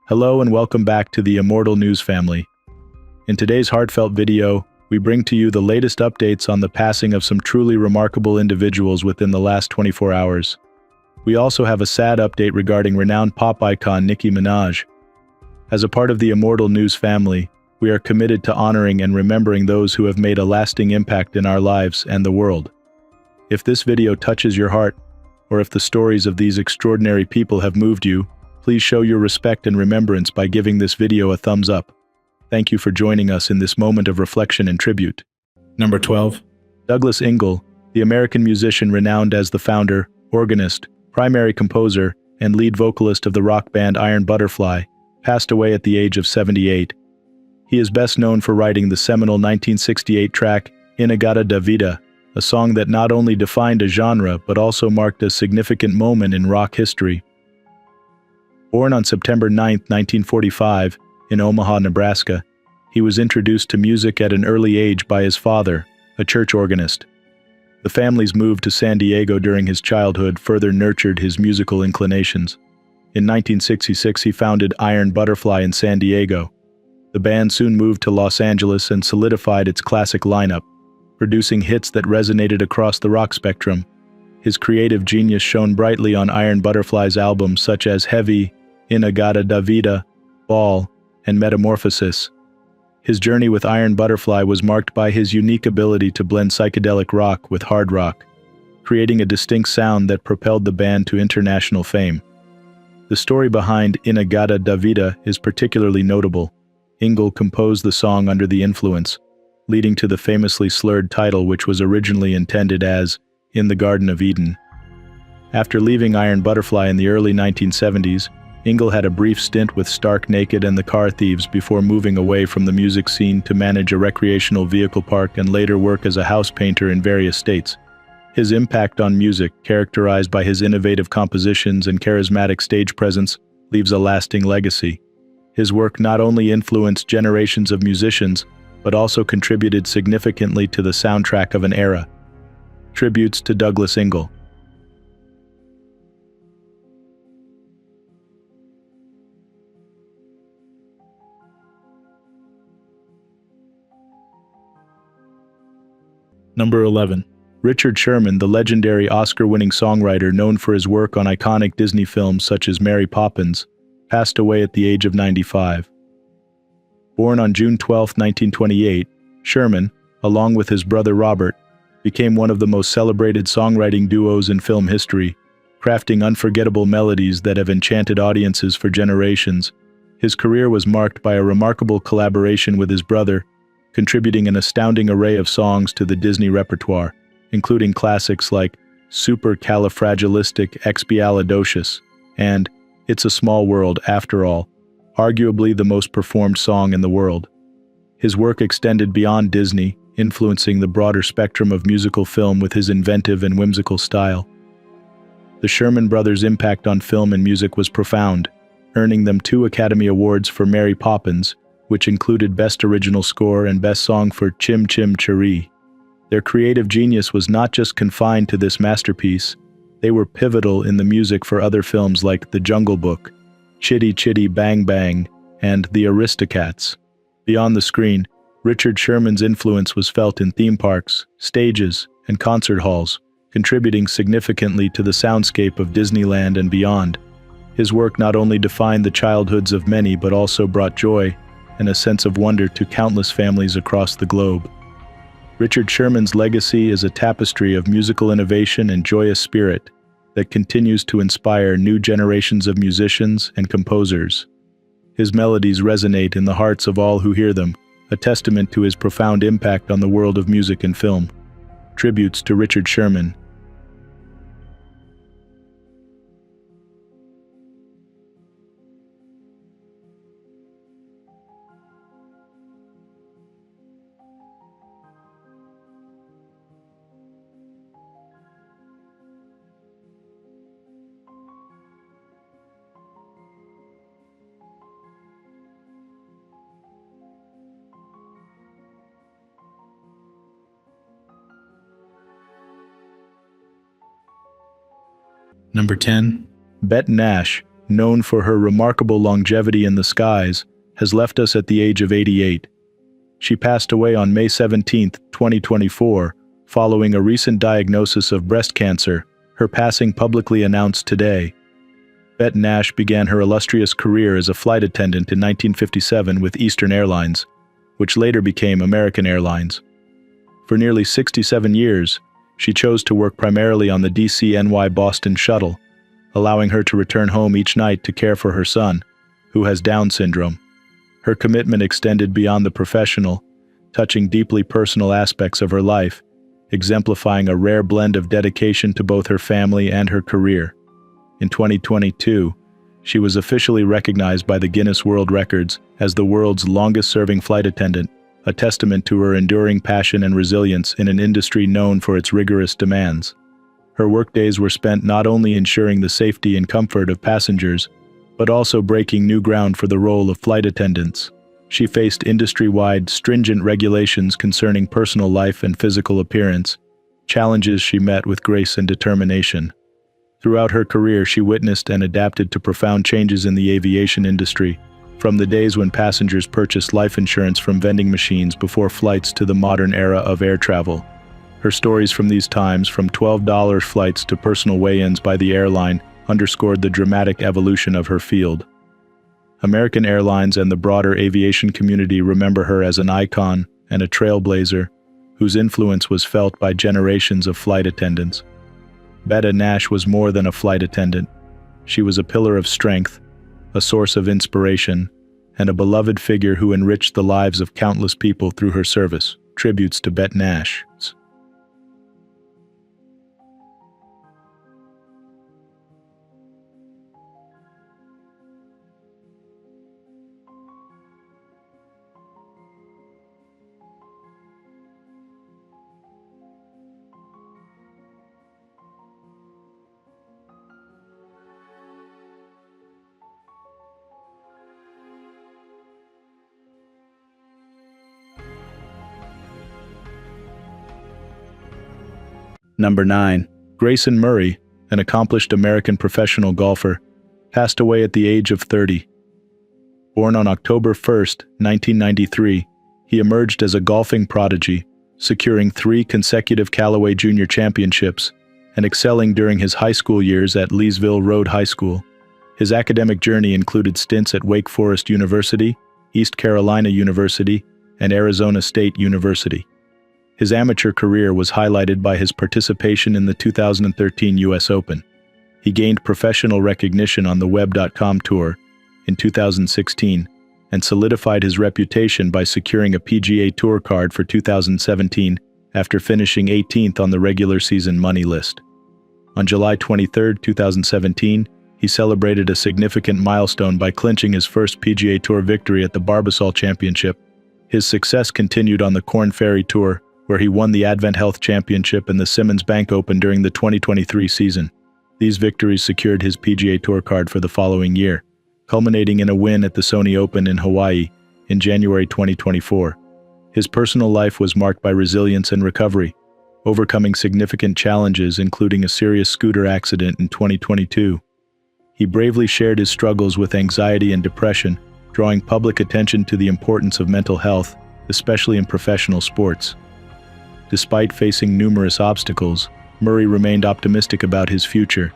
Hello and welcome back to the Immortal News family. In today's heartfelt video, we bring to you the latest updates on the passing of some truly remarkable individuals within the last 24 hours. We also have a sad update regarding renowned pop icon Nicki Minaj. As a part of the Immortal News family, we are committed to honoring and remembering those who have made a lasting impact in our lives and the world. If this video touches your heart, or if the stories of these extraordinary people have moved you, please show your respect and remembrance by giving this video a thumbs up. Thank you for joining us in this moment of reflection and tribute. Number 12. Douglas Engle, the American musician renowned as the founder, organist, primary composer, and lead vocalist of the rock band Iron Butterfly, passed away at the age of 78. He is best known for writing the seminal 1968 track In-A-Gadda-Da-Vida, a song that not only defined a genre but also marked a significant moment in rock history. Born on September 9, 1945, in Omaha, Nebraska, he was introduced to music at an early age by his father, a church organist. The family's move to San Diego during his childhood further nurtured his musical inclinations. In 1966, he founded Iron Butterfly in San Diego. The band soon moved to Los Angeles and solidified its classic lineup, producing hits that resonated across the rock spectrum. His creative genius shone brightly on Iron Butterfly's albums such as Heavy, In-A-Gadda-Da-Vida, Ball, and Metamorphosis. His journey with Iron Butterfly was marked by his unique ability to blend psychedelic rock with hard rock, creating a distinct sound that propelled the band to international fame. The story behind In-A-Gadda-Da-Vida is particularly notable. Engle composed the song under the influence, leading to the famously slurred title, which was originally intended as In the Garden of Eden. After leaving Iron Butterfly in the early 1970s, Engle had a brief stint with Stark Naked and the Car Thieves before moving away from the music scene to manage a recreational vehicle park and later work as a house painter in various states. His impact on music, characterized by his innovative compositions and charismatic stage presence, leaves a lasting legacy. His work not only influenced generations of musicians, but also contributed significantly to the soundtrack of an era. Tributes to Douglas Engle. Number 11. Richard Sherman, the legendary Oscar-winning songwriter known for his work on iconic Disney films such as Mary Poppins, passed away at the age of 95. Born on June 12, 1928, Sherman, along with his brother Robert, became one of the most celebrated songwriting duos in film history, crafting unforgettable melodies that have enchanted audiences for generations. His career was marked by a remarkable collaboration with his brother, contributing an astounding array of songs to the Disney repertoire, including classics like Supercalifragilisticexpialidocious and It's a Small World After All, arguably the most performed song in the world. His work extended beyond Disney, influencing the broader spectrum of musical film with his inventive and whimsical style. The Sherman brothers' impact on film and music was profound, earning them 2 Academy Awards for Mary Poppins, which included Best Original Score and Best Song for Chim Chim Cheree. Their creative genius was not just confined to this masterpiece, they were pivotal in the music for other films like The Jungle Book, Chitty Chitty Bang Bang, and The Aristocats. Beyond the screen, Richard Sherman's influence was felt in theme parks, stages, and concert halls, contributing significantly to the soundscape of Disneyland and beyond. His work not only defined the childhoods of many but also brought joy and a sense of wonder to countless families across the globe. Richard Sherman's legacy is a tapestry of musical innovation and joyous spirit that continues to inspire new generations of musicians and composers. His melodies resonate in the hearts of all who hear them, a testament to his profound impact on the world of music and film. Tributes to Richard Sherman. Number 10. Bette Nash, known for her remarkable longevity in the skies, has left us at the age of 88. She passed away on May 17, 2024, following a recent diagnosis of breast cancer, her passing publicly announced today. Bette Nash began her illustrious career as a flight attendant in 1957 with Eastern Airlines, which later became American Airlines. For nearly 67 years, she chose to work primarily on the DC-NY Boston shuttle, allowing her to return home each night to care for her son, who has Down syndrome. Her commitment extended beyond the professional, touching deeply personal aspects of her life, exemplifying a rare blend of dedication to both her family and her career. In 2022, she was officially recognized by the Guinness World Records as the world's longest-serving flight attendant, a testament to her enduring passion and resilience in an industry known for its rigorous demands. Her workdays were spent not only ensuring the safety and comfort of passengers, but also breaking new ground for the role of flight attendants. She faced industry-wide stringent regulations concerning personal life and physical appearance, challenges she met with grace and determination. Throughout her career, she witnessed and adapted to profound changes in the aviation industry, from the days when passengers purchased life insurance from vending machines before flights to the modern era of air travel. Her stories from these times, from $12 flights to personal weigh-ins by the airline, underscored the dramatic evolution of her field. American Airlines and the broader aviation community remember her as an icon and a trailblazer whose influence was felt by generations of flight attendants. Bette Nash was more than a flight attendant. She was a pillar of strength, a source of inspiration, and a beloved figure who enriched the lives of countless people through her service. Tributes to Bette Nash. Number 9. Grayson Murray, an accomplished American professional golfer, passed away at the age of 30. Born on October 1, 1993, he emerged as a golfing prodigy, securing 3 consecutive Callaway Junior Championships and excelling during his high school years at Leesville Road High School. His academic journey included stints at Wake Forest University, East Carolina University, and Arizona State University. His amateur career was highlighted by his participation in the 2013 U.S. Open. He gained professional recognition on the Web.com Tour in 2016 and solidified his reputation by securing a PGA Tour card for 2017 after finishing 18th on the regular season money list. On July 23, 2017, he celebrated a significant milestone by clinching his first PGA Tour victory at the Barbasol Championship. His success continued on the Korn Ferry Tour, where he won the Advent Health Championship and the Simmons Bank Open during the 2023 season. These victories secured his PGA Tour card for the following year, culminating in a win at the Sony Open in Hawaii in January 2024. His personal life was marked by resilience and recovery, overcoming significant challenges including a serious scooter accident in 2022. He bravely shared his struggles with anxiety and depression, drawing public attention to the importance of mental health, especially in professional sports. Despite facing numerous obstacles, Murray remained optimistic about his future,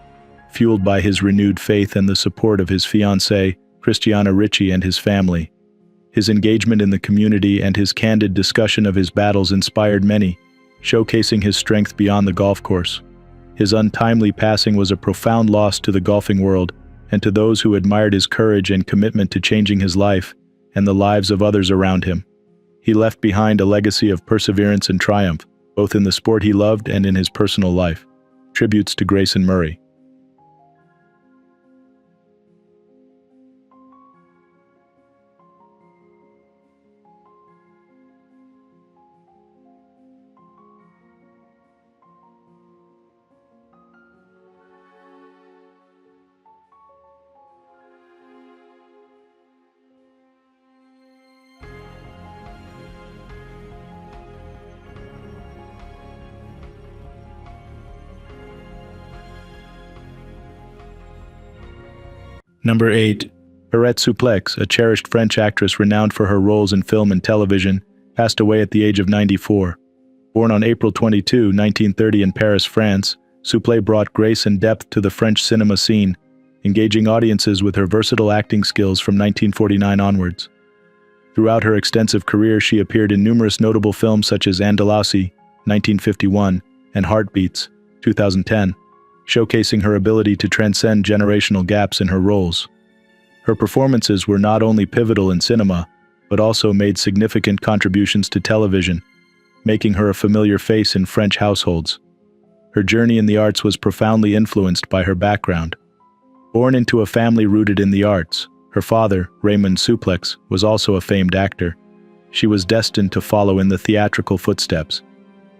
fueled by his renewed faith and the support of his fiancée, Christiana Ricci, and his family. His engagement in the community and his candid discussion of his battles inspired many, showcasing his strength beyond the golf course. His untimely passing was a profound loss to the golfing world and to those who admired his courage and commitment to changing his life and the lives of others around him. He left behind a legacy of perseverance and triumph, both in the sport he loved and in his personal life. Tributes to Grayson Murray. Number 8. Perette Souplex, a cherished French actress renowned for her roles in film and television, passed away at the age of 94. Born on April 22, 1930 in Paris, France, Souplex brought grace and depth to the French cinema scene, engaging audiences with her versatile acting skills from 1949 onwards. Throughout her extensive career, she appeared in numerous notable films such as Indelible, 1951, and Heartbeats, 2010, showcasing her ability to transcend generational gaps in her roles. Her performances were not only pivotal in cinema, but also made significant contributions to television, making her a familiar face in French households. Her journey in the arts was profoundly influenced by her background. Born into a family rooted in the arts, her father, Raymond Souplex, was also a famed actor. She was destined to follow in the theatrical footsteps.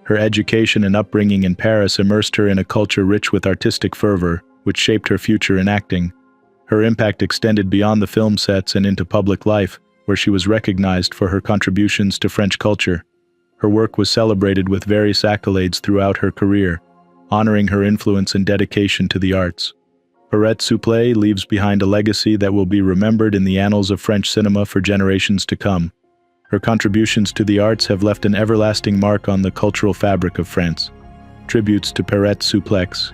Her education and upbringing in Paris immersed her in a culture rich with artistic fervor, which shaped her future in acting. Her impact extended beyond the film sets and into public life, where she was recognized for her contributions to French culture. Her work was celebrated with various accolades throughout her career, honoring her influence and dedication to the arts. Perette Souplex leaves behind a legacy that will be remembered in the annals of French cinema for generations to come. Her contributions to the arts have left an everlasting mark on the cultural fabric of France. Tributes to Perette Souplex.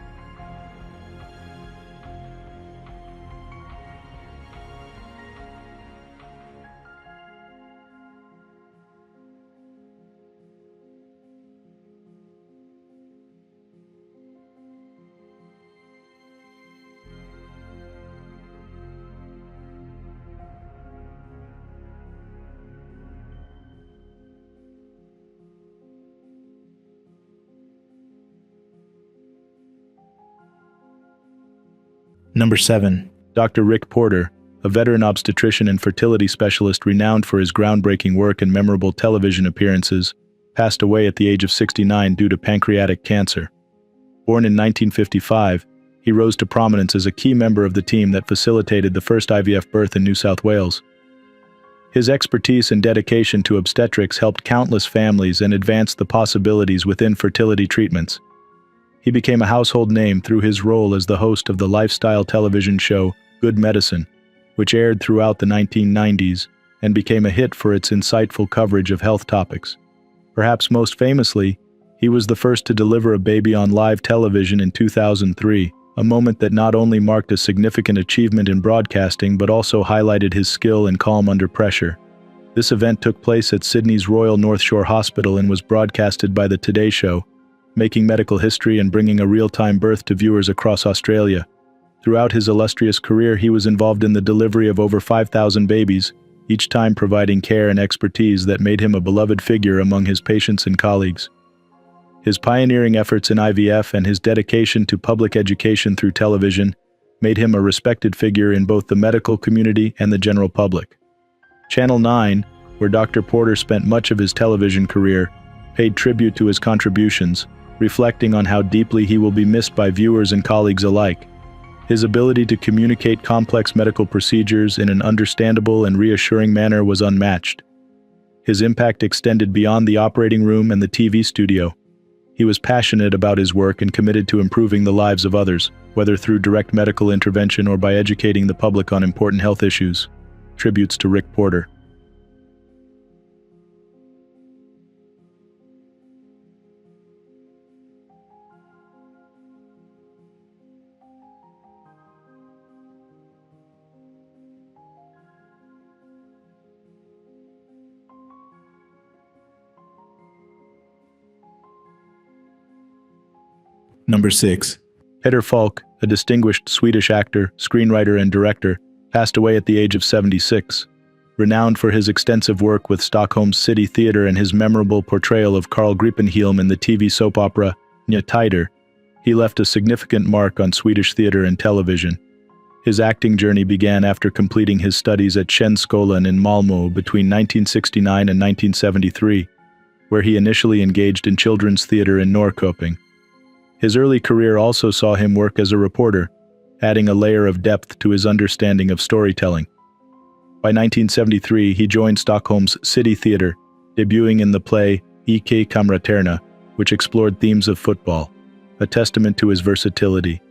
Number 7. Dr. Rick Porter, a veteran obstetrician and fertility specialist renowned for his groundbreaking work and memorable television appearances, passed away at the age of 69 due to pancreatic cancer. Born in 1955, he rose to prominence as a key member of the team that facilitated the first IVF birth in New South Wales. His expertise and dedication to obstetrics helped countless families and advanced the possibilities within fertility treatments. He became a household name through his role as the host of the lifestyle television show Good Medicine, which aired throughout the 1990s and became a hit for its insightful coverage of health topics. Perhaps most famously, he was the first to deliver a baby on live television in 2003, a moment that not only marked a significant achievement in broadcasting but also highlighted his skill and calm under pressure. This event took place at Sydney's Royal North Shore Hospital and was broadcasted by the TodaY show, making medical history and bringing a real-time birth to viewers across Australia. Throughout his illustrious career, he was involved in the delivery of over 5,000 babies, each time providing care and expertise that made him a beloved figure among his patients and colleagues. His pioneering efforts in IVF and his dedication to public education through television made him a respected figure in both the medical community and the general public. Channel 9, where Dr. Porter spent much of his television career, paid tribute to his contributions, reflecting on how deeply he will be missed by viewers and colleagues alike. His ability to communicate complex medical procedures in an understandable and reassuring manner was unmatched. His impact extended beyond the operating room and the TV studio. He was passionate about his work and committed to improving the lives of others, whether through direct medical intervention or by educating the public on important health issues. Tributes to Rick Porter. Number 6. Peter Faulk, a distinguished Swedish actor, screenwriter, and director, passed away at the age of 76. Renowned for his extensive work with Stockholm's City Theatre and his memorable portrayal of Carl Gripenhielm in the TV soap opera Encanted, he left a significant mark on Swedish theatre and television. His acting journey began after completing his studies at Scenskolan in Malmö between 1969 and 1973, where he initially engaged in children's theatre in Norrköping. His early career also saw him work as a reporter, adding a layer of depth to his understanding of storytelling. By 1973, he joined Stockholm's City Theatre, debuting in the play IK Kamraterna, which explored themes of football, a testament to his versatility.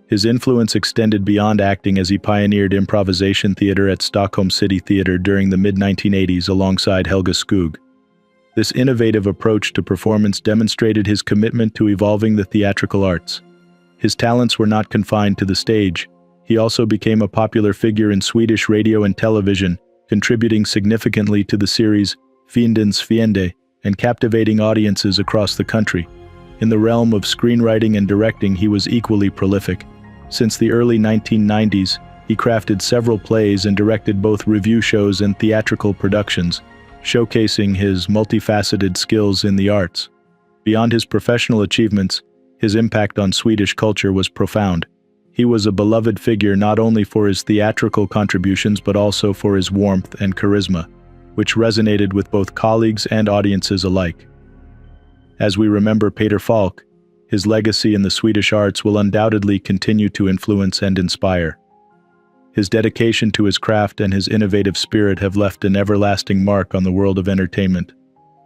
His influence extended beyond acting as he pioneered improvisation theater at Stockholm City Theatre during the mid-1980s alongside Helga Skog. This innovative approach to performance demonstrated his commitment to evolving the theatrical arts. His talents were not confined to the stage. He also became a popular figure in Swedish radio and television, contributing significantly to the series Fiendens Fiende and captivating audiences across the country. In the realm of screenwriting and directing, he was equally prolific. Since the early 1990s, he crafted several plays and directed both revue shows and theatrical productions, showcasing his multifaceted skills in the arts. Beyond his professional achievements, his impact on Swedish culture was profound. He was a beloved figure not only for his theatrical contributions but also for his warmth and charisma, which resonated with both colleagues and audiences alike. As we remember Peter Faulk, his legacy in the Swedish arts will undoubtedly continue to influence and inspire. His dedication to his craft and his innovative spirit have left an everlasting mark on the world of entertainment.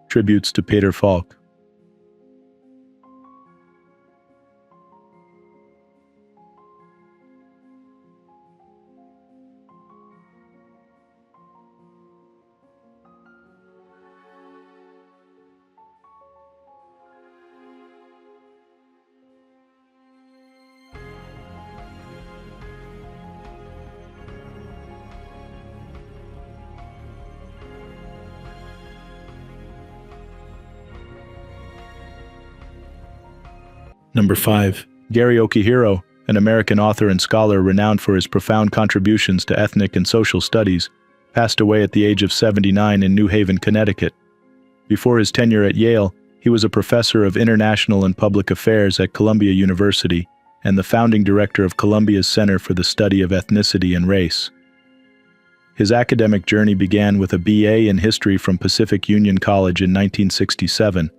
Tributes to Peter Faulk. Number 5. Gary Okihiro, an American author and scholar renowned for his profound contributions to ethnic and social studies, passed away at the age of 79 in New Haven, Connecticut. Before his tenure at Yale, he was a professor of international and public affairs at Columbia University and the founding director of Columbia's Center for the Study of Ethnicity and Race. His academic journey began with a BA in history from Pacific Union College in 1967,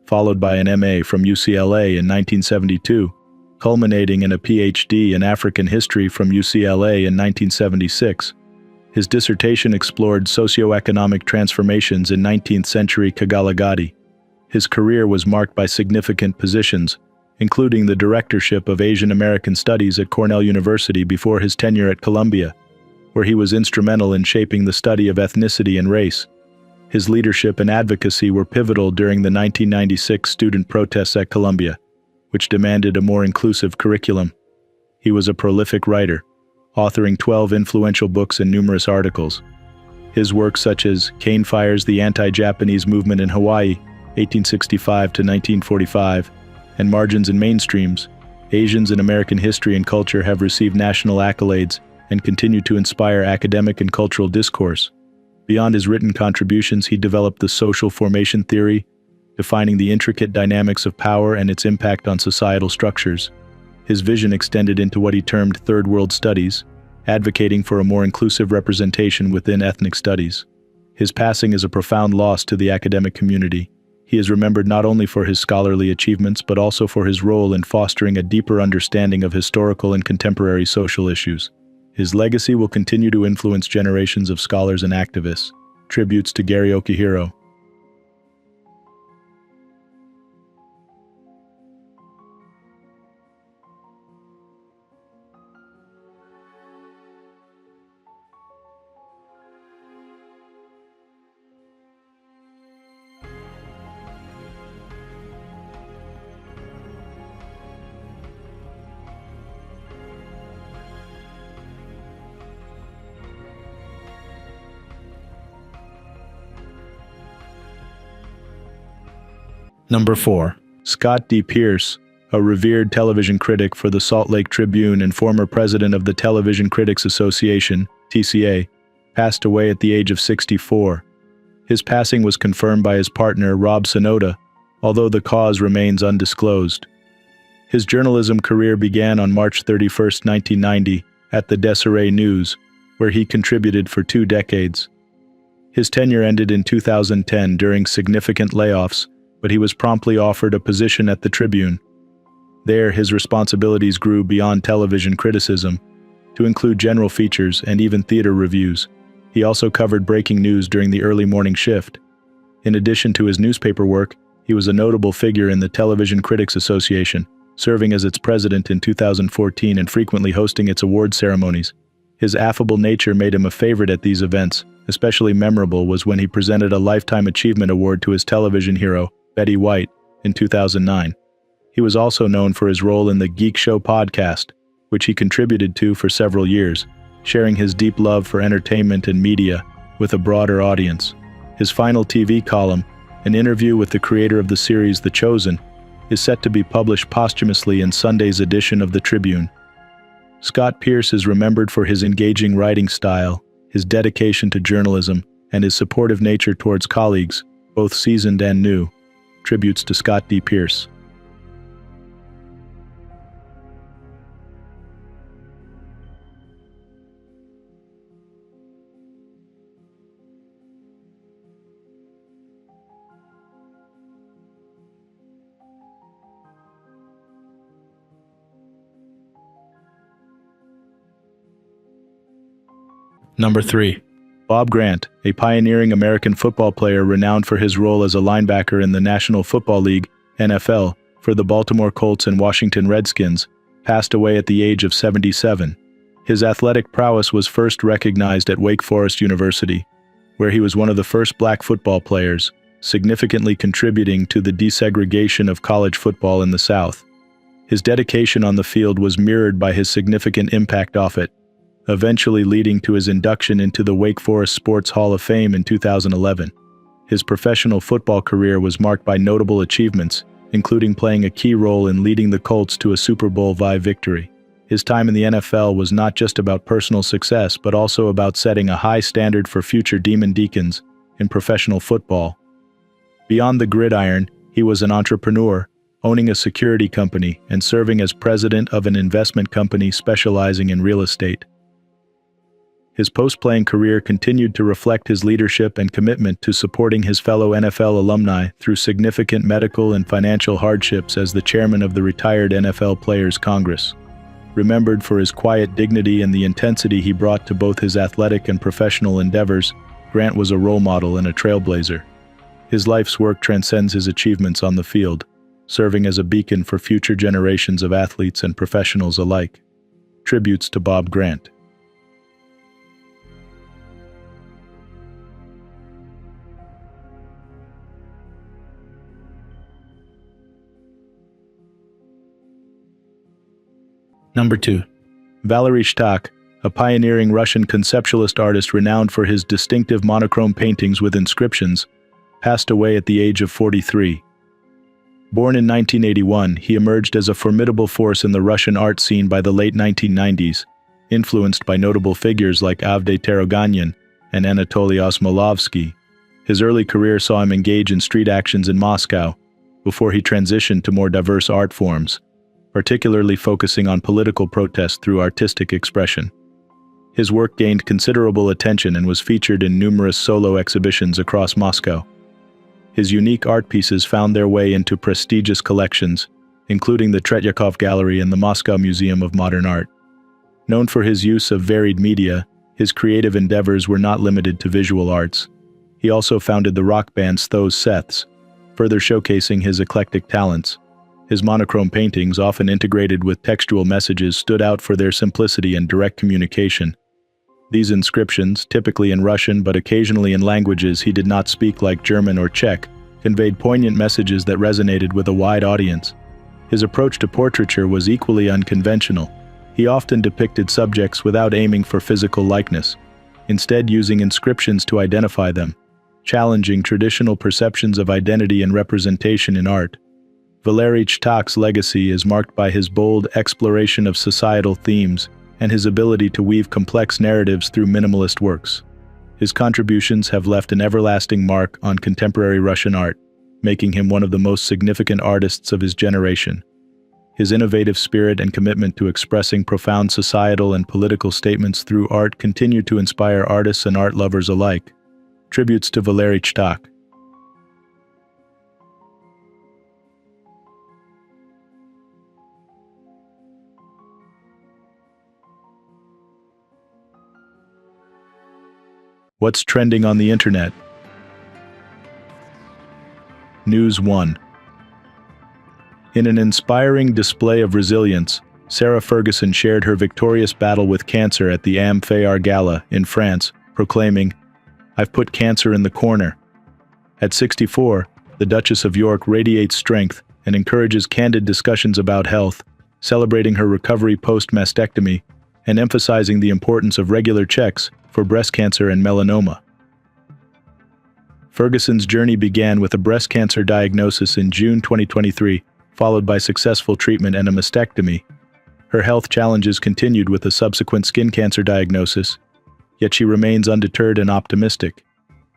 followed by an MA from UCLA in 1972, culminating in a PhD in African history from UCLA in 1976. His dissertation explored socioeconomic transformations in 19th-century Kagalagadi. His career was marked by significant positions, including the directorship of Asian American Studies at Cornell University before his tenure at Columbia, where he was instrumental in shaping the study of ethnicity and race. His leadership and advocacy were pivotal during the 1996 student protests at Columbia, which demanded a more inclusive curriculum. He was a prolific writer, authoring 12 influential books and numerous articles. His works such as Cane Fires, the Anti-Japanese Movement in Hawaii, 1865 to 1945, and Margins and Mainstreams, Asians in American History and Culture have received national accolades and continue to inspire academic and cultural discourse. Beyond his written contributions, he developed the social formation theory, defining the intricate dynamics of power and its impact on societal structures. His vision extended into what he termed Third World Studies, advocating for a more inclusive representation within ethnic studies. His passing is a profound loss to the academic community. He is remembered not only for his scholarly achievements but also for his role in fostering a deeper understanding of historical and contemporary social issues. His legacy will continue to influence generations of scholars and activists. Tributes to Gary Okihiro. Number 4. Scott D. Pierce, a revered television critic for the Salt Lake Tribune and former president of the Television Critics Association, TCA, passed away at the age of 64. His passing was confirmed by his partner, Rob Sonoda, although the cause remains undisclosed. His journalism career began on March 31, 1990, at the Deseret News, where he contributed for 2 decades. His tenure ended in 2010 during significant layoffs, but he was promptly offered a position at the Tribune. There, his responsibilities grew beyond television criticism, to include general features and even theater reviews. He also covered breaking news during the early morning shift. In addition to his newspaper work, he was a notable figure in the Television Critics Association, serving as its president in 2014 and frequently hosting its award ceremonies. His affable nature made him a favorite at these events. Especially memorable was when he presented a Lifetime Achievement Award to his television hero, Betty White, in 2009. He was also known for his role in the Geek Show podcast, which he contributed to for several years, sharing his deep love for entertainment and media with a broader audience. His final TV column, an interview with the creator of the series The Chosen, is set to be published posthumously in Sunday's edition of the Tribune. Scott Pearce is remembered for his engaging writing style, his dedication to journalism, and his supportive nature towards colleagues, both seasoned and new. Tributes to Scott D. Pearce. Number 3. Bob Grant, a pioneering American football player renowned for his role as a linebacker in the National Football League, NFL, for the Baltimore Colts and Washington Redskins, passed away at the age of 77. His athletic prowess was first recognized at Wake Forest University, where he was one of the first black football players, significantly contributing to the desegregation of college football in the South. His dedication on the field was mirrored by his significant impact off it, eventually leading to his induction into the Wake Forest Sports Hall of Fame in 2011. His professional football career was marked by notable achievements, including playing a key role in leading the Colts to a Super Bowl victory. His time in the NFL was not just about personal success, but also about setting a high standard for future Demon Deacons in professional football. Beyond the gridiron, he was an entrepreneur, owning a security company and serving as president of an investment company specializing in real estate. His post-playing career continued to reflect his leadership and commitment to supporting his fellow NFL alumni through significant medical and financial hardships as the chairman of the Retired NFL Players Congress. Remembered for his quiet dignity and the intensity he brought to both his athletic and professional endeavors, Grant was a role model and a trailblazer. His life's work transcends his achievements on the field, serving as a beacon for future generations of athletes and professionals alike. Tributes to Bob Grant. Number 2. Valeriy Chtok, a pioneering Russian conceptualist artist renowned for his distinctive monochrome paintings with inscriptions, passed away at the age of 43. Born in 1981, he emerged as a formidable force in the Russian art scene by the late 1990s, influenced by notable figures like Avdej Taraganyan and Anatoly Osmolovsky. His early career saw him engage in street actions in Moscow, before he transitioned to more diverse art forms, particularly focusing on political protest through artistic expression. His work gained considerable attention and was featured in numerous solo exhibitions across Moscow. His unique art pieces found their way into prestigious collections, including the Tretyakov Gallery and the Moscow Museum of Modern Art. Known for his use of varied media, his creative endeavors were not limited to visual arts. He also founded the rock band Those Seths, further showcasing his eclectic talents. His monochrome paintings, often integrated with textual messages, stood out for their simplicity and direct communication. These inscriptions, typically in Russian but occasionally in languages he did not speak like German or Czech, conveyed poignant messages that resonated with a wide audience. His approach to portraiture was equally unconventional. He often depicted subjects without aiming for physical likeness, instead using inscriptions to identify them, challenging traditional perceptions of identity and representation in art. Valeriy Chtok's legacy is marked by his bold exploration of societal themes and his ability to weave complex narratives through minimalist works. His contributions have left an everlasting mark on contemporary Russian art, making him one of the most significant artists of his generation. His innovative spirit and commitment to expressing profound societal and political statements through art continue to inspire artists and art lovers alike. Tributes to Valeriy Chtok. What's trending on the internet? News 1. In an inspiring display of resilience, Sarah Ferguson shared her victorious battle with cancer at the Am Gala in France, proclaiming, "I've put cancer in the corner." At 64, the Duchess of York radiates strength and encourages candid discussions about health, celebrating her recovery post-mastectomy and emphasizing the importance of regular checks for breast cancer and melanoma. Ferguson's journey began with a breast cancer diagnosis in June 2023, followed by successful treatment and a mastectomy. Her health challenges continued with a subsequent skin cancer diagnosis, yet she remains undeterred and optimistic.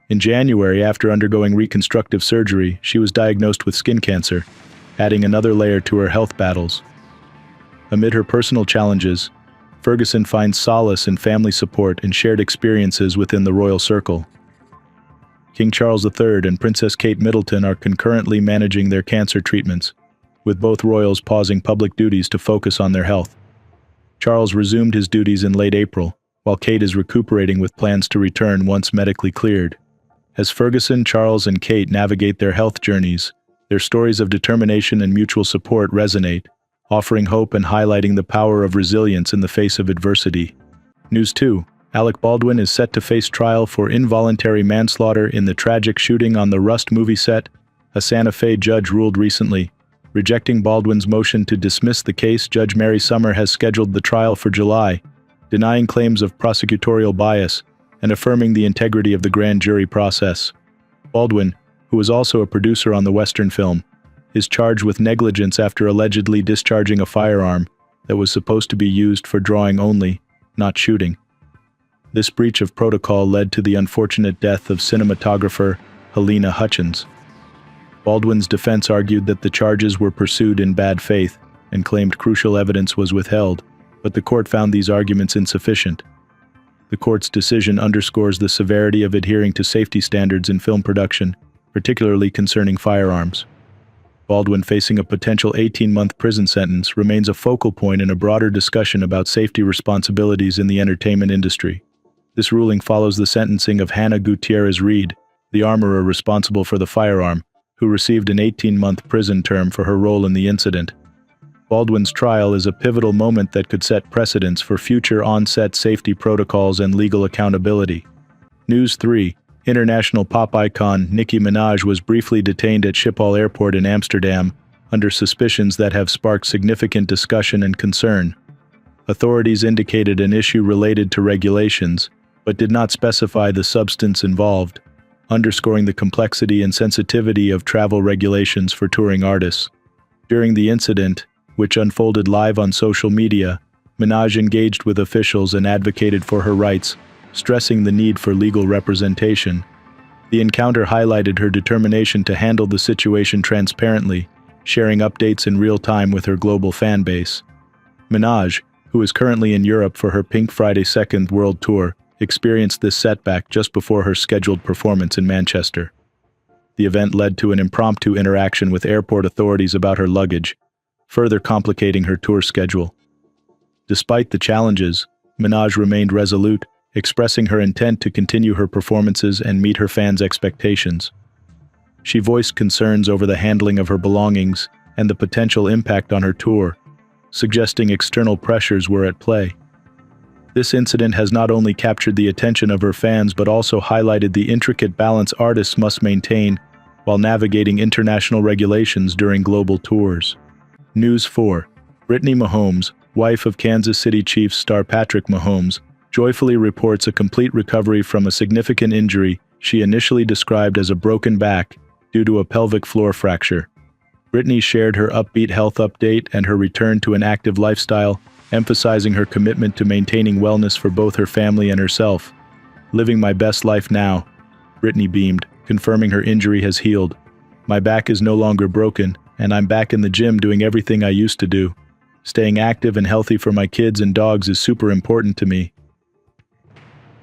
In January, after undergoing reconstructive surgery, she was diagnosed with skin cancer, adding another layer to her health battles. Amid her personal challenges, Ferguson finds solace in family support and shared experiences within the royal circle. King Charles III and Princess Kate Middleton are concurrently managing their cancer treatments, with both royals pausing public duties to focus on their health. Charles resumed his duties in late April, while Kate is recuperating with plans to return once medically cleared. As Ferguson, Charles, and Kate navigate their health journeys, their stories of determination and mutual support resonate, offering hope and highlighting the power of resilience in the face of adversity. News 2. Alec Baldwin is set to face trial for involuntary manslaughter in the tragic shooting on the Rust movie set, a Santa Fe judge ruled recently. Rejecting Baldwin's motion to dismiss the case, Judge Mary Summer has scheduled the trial for July, denying claims of prosecutorial bias and affirming the integrity of the grand jury process. Baldwin, who was also a producer on the Western film, is charged with negligence after allegedly discharging a firearm that was supposed to be used for drawing only, not shooting. This breach of protocol led to the unfortunate death of cinematographer Helena Hutchins. Baldwin's defense argued that the charges were pursued in bad faith and claimed crucial evidence was withheld, but the court found these arguments insufficient. The court's decision underscores the severity of adhering to safety standards in film production, particularly concerning firearms. Baldwin, facing a potential 18-month prison sentence, remains a focal point in a broader discussion about safety responsibilities in the entertainment industry. This ruling follows the sentencing of Hannah Gutierrez Reed, the armorer responsible for the firearm, who received an 18-month prison term for her role in the incident. Baldwin's trial is a pivotal moment that could set precedents for future on-set safety protocols and legal accountability. News 3. International pop icon Nicki Minaj was briefly detained at Schiphol Airport in Amsterdam under suspicions that have sparked significant discussion and concern. Authorities indicated an issue related to regulations, but did not specify the substance involved, underscoring the complexity and sensitivity of travel regulations for touring artists. During the incident, which unfolded live on social media, Minaj engaged with officials and advocated for her rights, stressing the need for legal representation. The encounter highlighted her determination to handle the situation transparently, sharing updates in real time with her global fan base. Minaj, who is currently in Europe for her Pink Friday 2nd World Tour, experienced this setback just before her scheduled performance in Manchester. The event led to an impromptu interaction with airport authorities about her luggage, further complicating her tour schedule. Despite the challenges, Minaj remained resolute, expressing her intent to continue her performances and meet her fans' expectations. She voiced concerns over the handling of her belongings and the potential impact on her tour, suggesting external pressures were at play. This incident has not only captured the attention of her fans but also highlighted the intricate balance artists must maintain while navigating international regulations during global tours. News 4. Brittany Mahomes, wife of Kansas City Chiefs star Patrick Mahomes, joyfully reports a complete recovery from a significant injury she initially described as a broken back due to a pelvic floor fracture. Brittany shared her upbeat health update and her return to an active lifestyle, emphasizing her commitment to maintaining wellness for both her family and herself. "Living my best life now," Brittany beamed, confirming her injury has healed. "My back is no longer broken, and I'm back in the gym doing everything I used to do. Staying active and healthy for my kids and dogs is super important to me."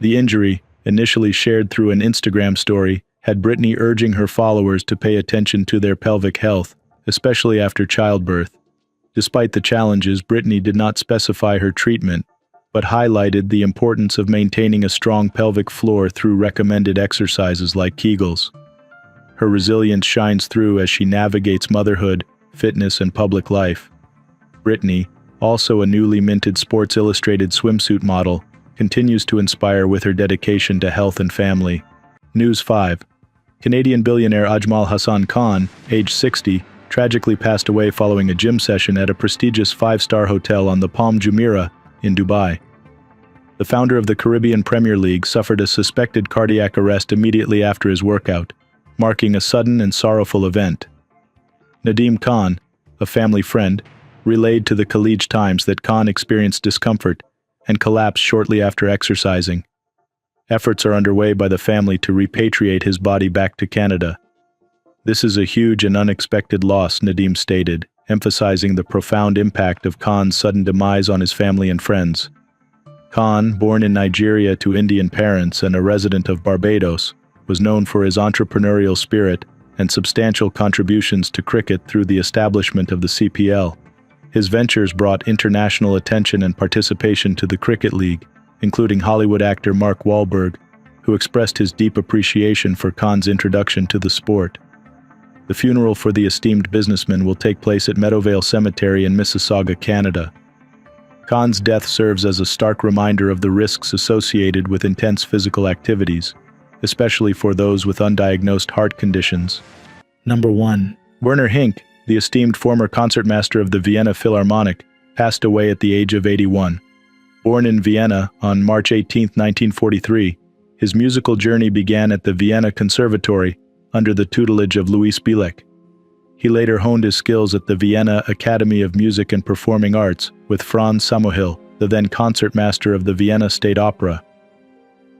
The injury, initially shared through an Instagram story, had Brittany urging her followers to pay attention to their pelvic health, especially after childbirth. Despite the challenges, Brittany did not specify her treatment, but highlighted the importance of maintaining a strong pelvic floor through recommended exercises like Kegels. Her resilience shines through as she navigates motherhood fitness, and public life. Brittany, also a newly minted Sports Illustrated swimsuit model, continues to inspire with her dedication to health and family. News 5. Canadian billionaire Ajmal Hassan Khan, age 60, tragically passed away following a gym session at a prestigious 5-star hotel on the Palm Jumeirah in Dubai. The founder of the Caribbean Premier League suffered a suspected cardiac arrest immediately after his workout, marking a sudden and sorrowful event. Nadim Khan, a family friend, relayed to the Khaleej Times that Khan experienced discomfort and collapsed shortly after exercising. Efforts are underway by the family to repatriate his body back to Canada. "This is a huge and unexpected loss," Nadim stated, emphasizing the profound impact of Khan's sudden demise on his family and friends. Khan, born in Nigeria to Indian parents and a resident of Barbados, was known for his entrepreneurial spirit and substantial contributions to cricket through the establishment of the CPL. His ventures brought international attention and participation to the Cricket League, including Hollywood actor Mark Wahlberg, who expressed his deep appreciation for Khan's introduction to the sport. The funeral for the esteemed businessman will take place at Meadowvale Cemetery in Mississauga, Canada. Khan's death serves as a stark reminder of the risks associated with intense physical activities, especially for those with undiagnosed heart conditions. Number 1. Werner Hink, the esteemed former concertmaster of the Vienna Philharmonic, passed away at the age of 81. Born in Vienna on March 18, 1943, his musical journey began at the Vienna Conservatory under the tutelage of Louis Bielek. He later honed his skills at the Vienna Academy of Music and Performing Arts with Franz Samuhil, the then concertmaster of the Vienna State Opera.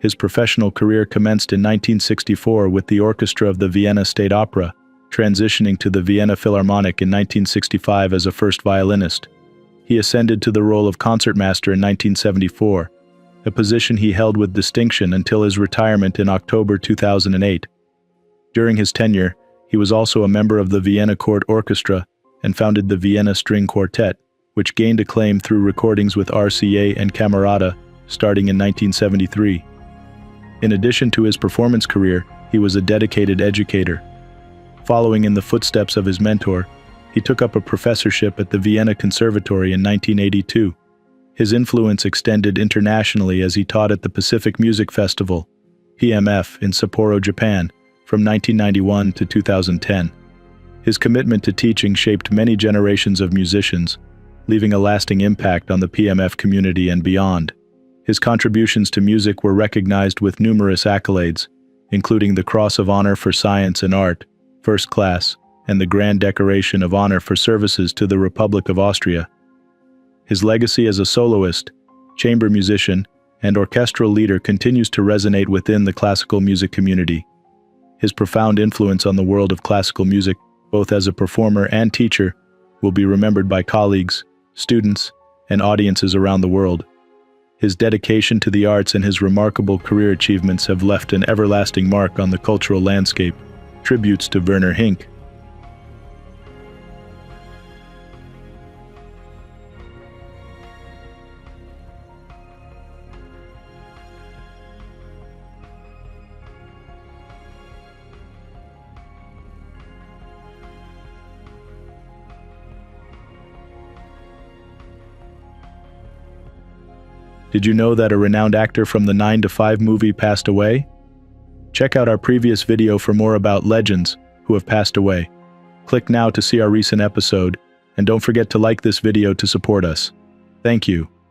His professional career commenced in 1964 with the orchestra of the Vienna State Opera, transitioning to the Vienna Philharmonic in 1965 as a first violinist. He ascended to the role of concertmaster in 1974, a position he held with distinction until his retirement in October 2008. During his tenure, he was also a member of the Vienna Court Orchestra and founded the Vienna String Quartet, which gained acclaim through recordings with RCA and Camerata starting in 1973. In addition to his performance career, he was a dedicated educator. Following in the footsteps of his mentor, he took up a professorship at the Vienna Conservatory in 1982. His influence extended internationally as he taught at the Pacific Music Festival, PMF, in Sapporo, Japan, from 1991 to 2010. His commitment to teaching shaped many generations of musicians, leaving a lasting impact on the PMF community and beyond. His contributions to music were recognized with numerous accolades, including the Cross of Honor for Science and Art, First Class, and the Grand Decoration of Honor for Services to the Republic of Austria. His legacy as a soloist, chamber musician, and orchestral leader continues to resonate within the classical music community. His profound influence on the world of classical music, both as a performer and teacher, will be remembered by colleagues, students, and audiences around the world. His dedication to the arts and his remarkable career achievements have left an everlasting mark on the cultural landscape. Tributes to Werner Hink. Did you know that a renowned actor from the 9 to 5 movie passed away? Check out our previous video for more about legends who have passed away. Click now to see our recent episode, and don't forget to like this video to support us. Thank you.